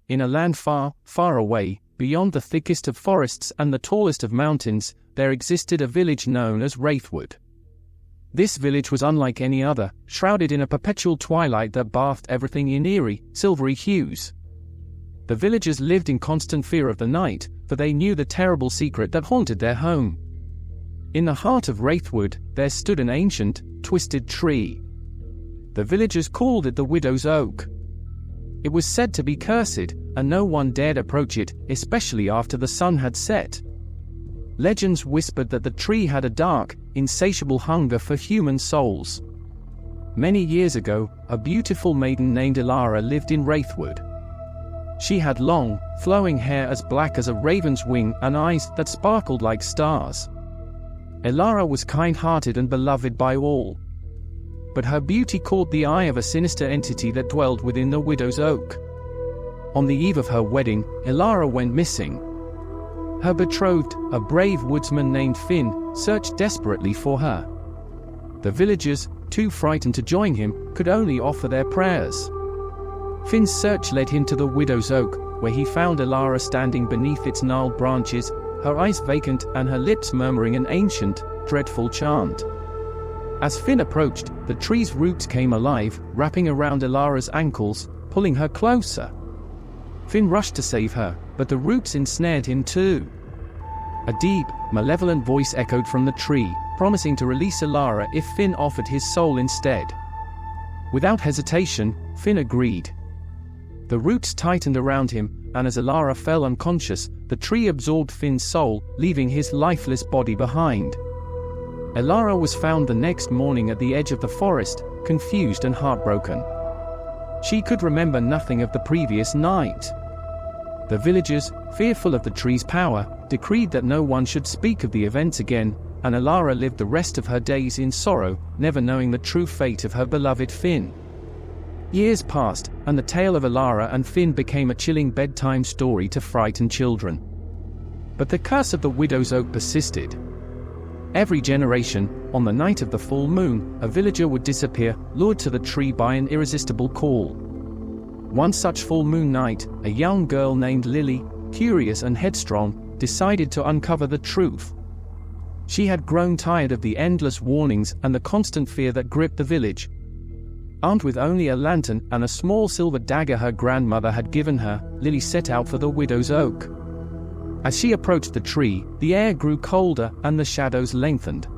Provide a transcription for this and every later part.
In a land far, far away, beyond the thickest of forests and the tallest of mountains, there existed a village known as Wraithwood. This village was unlike any other, shrouded in a perpetual twilight that bathed everything in eerie, silvery hues. The villagers lived in constant fear of the night, for they knew the terrible secret that haunted their home. In the heart of Wraithwood, there stood an ancient, twisted tree. The villagers called it the Widow's Oak. It was said to be cursed, and no one dared approach it, especially after the sun had set. Legends whispered that the tree had a dark, insatiable hunger for human souls. Many years ago, a beautiful maiden named Elara lived in Wraithwood. She had long, flowing hair as black as a raven's wing and eyes that sparkled like stars. Elara was kind-hearted and beloved by all. But her beauty caught the eye of a sinister entity that dwelled within the Widow's Oak. On the eve of her wedding, Elara went missing. Her betrothed, a brave woodsman named Finn, searched desperately for her. The villagers, too frightened to join him, could only offer their prayers. Finn's search led him to the Widow's Oak, where he found Elara standing beneath its gnarled branches, her eyes vacant and her lips murmuring an ancient, dreadful chant. As Finn approached, the tree's roots came alive, wrapping around Elara's ankles, pulling her closer. Finn rushed to save her, but the roots ensnared him too. A deep, malevolent voice echoed from the tree, promising to release Elara if Finn offered his soul instead. Without hesitation, Finn agreed. The roots tightened around him, and as Elara fell unconscious, the tree absorbed Finn's soul, leaving his lifeless body behind. Elara was found the next morning at the edge of the forest, confused and heartbroken. She could remember nothing of the previous night. The villagers, fearful of the tree's power, decreed that no one should speak of the events again, and Elara lived the rest of her days in sorrow, never knowing the true fate of her beloved Finn. Years passed, and the tale of Elara and Finn became a chilling bedtime story to frighten children. But the curse of the Widow's Oak persisted. Every generation, on the night of the full moon, a villager would disappear, lured to the tree by an irresistible call. One such full moon night, a young girl named Lily, curious and headstrong, decided to uncover the truth. She had grown tired of the endless warnings and the constant fear that gripped the village. Armed with only a lantern and a small silver dagger her grandmother had given her, Lily set out for the Widow's Oak. As she approached the tree, the air grew colder and the shadows lengthened.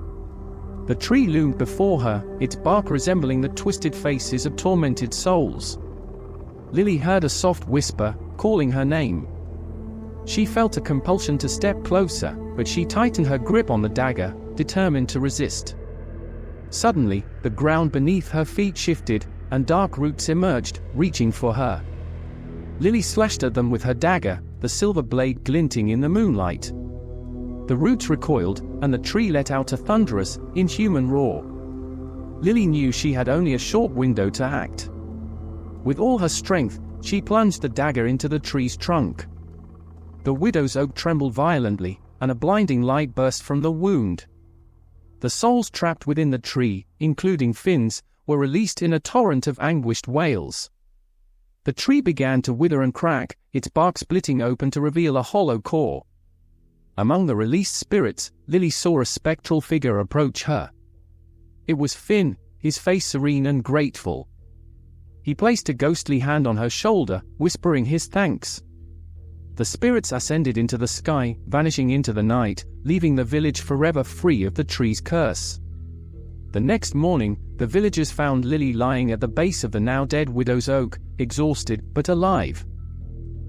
The tree loomed before her, its bark resembling the twisted faces of tormented souls. Lily heard a soft whisper, calling her name. She felt a compulsion to step closer, but she tightened her grip on the dagger, determined to resist. Suddenly, the ground beneath her feet shifted, and dark roots emerged, reaching for her. Lily slashed at them with her dagger, the silver blade glinting in the moonlight. The roots recoiled, and the tree let out a thunderous, inhuman roar. Lily knew she had only a short window to act. With all her strength, she plunged the dagger into the tree's trunk. The Widow's Oak trembled violently, and a blinding light burst from the wound. The souls trapped within the tree, including Finn's, were released in a torrent of anguished wails. The tree began to wither and crack, its bark splitting open to reveal a hollow core. Among the released spirits, Lily saw a spectral figure approach her. It was Finn, his face serene and grateful. He placed a ghostly hand on her shoulder, whispering his thanks. The spirits ascended into the sky, vanishing into the night, leaving the village forever free of the tree's curse. The next morning, the villagers found Lily lying at the base of the now-dead Widow's Oak, exhausted but alive.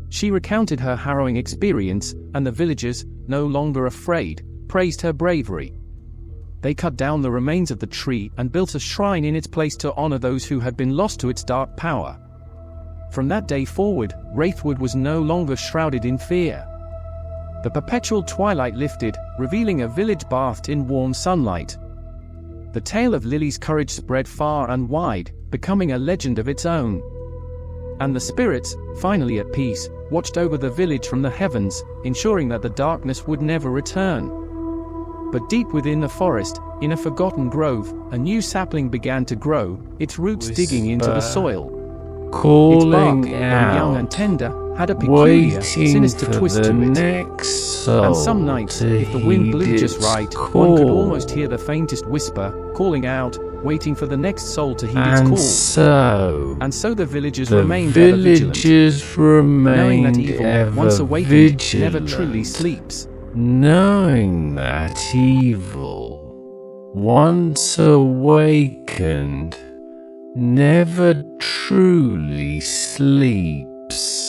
She recounted her harrowing experience, and the villagers, no longer afraid, praised her bravery. They cut down the remains of the tree and built a shrine in its place to honor those who had been lost to its dark power. From that day forward, Wraithwood was no longer shrouded in fear. The perpetual twilight lifted, revealing a village bathed in warm sunlight. The tale of Lily's courage spread far and wide, becoming a legend of its own. And the spirits, finally at peace, watched over the village from the heavens, ensuring that the darkness would never return. But deep within the forest, in a forgotten grove, a new sapling began to grow, its roots digging into the soil. Calling its bark, though young and tender, had a peculiar, waiting sinister for twist the to it. next soul And some nights, to if the wind heed blew just its right, call. one could almost hear the faintest whisper, calling out, waiting for the next soul to heed its call. And so the villagers remained ever vigilant, knowing that evil, once awakened, never truly sleeps. Knowing that evil, once awakened, never truly sleeps.